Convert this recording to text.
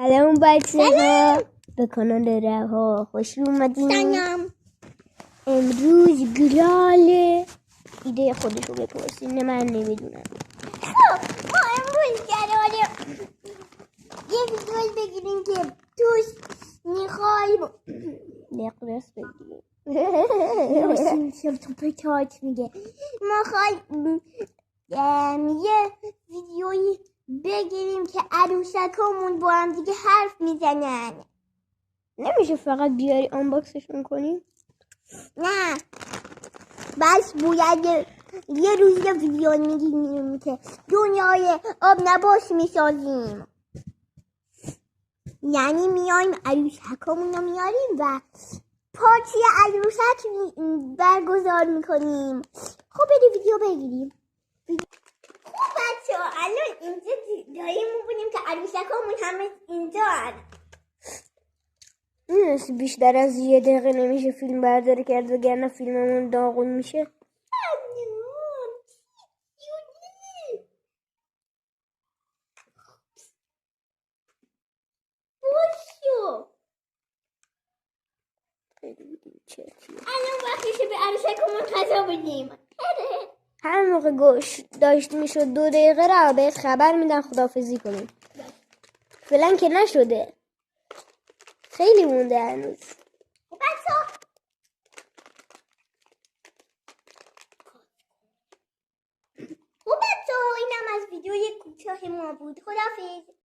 سلام بچه ها، به کانال رها خوش اومدین. سلام. امروز گلال ایده خودشو بپرسین، نه من نمیدونم. خب ما امروز قراره یه ویدیو بگیریم که توش میخوایم نقرس بگیریم. نوشیم تو پتاچ میگه ما خواهیم یه ویدیویی بگیریم که عروسکامون با هم دیگه حرف میزنن. نمیشه فقط بیاری آنباکسشون کنیم؟ نه بس باید یه روز یه ویدیو میگیریم که دنیای آب نباش میسازیم، یعنی میایم عروسکامون رو میاریم و پارتی عروسک برگزار میکنیم. خب بریم ویدیو بگیریم. خب بچه ها الان اینجا داریم میبینیم که عروسکامون همه اینجا هست. میدونستی بیشتر از 1 دقیقه نمیشه فیلم برداری کرد، وگرنه فیلممون داغون میشه. الان وقتشه به عروسکامون غذا بدیم. هر موقع گوش داشت میشد 2 دقیقه را بهت خبر میدن خداحافظی کنیم. فعلا که نشده، خیلی مونده هنوز. خب بچه اینم از ویدیوی کوتاه ما بود. خداحافظ.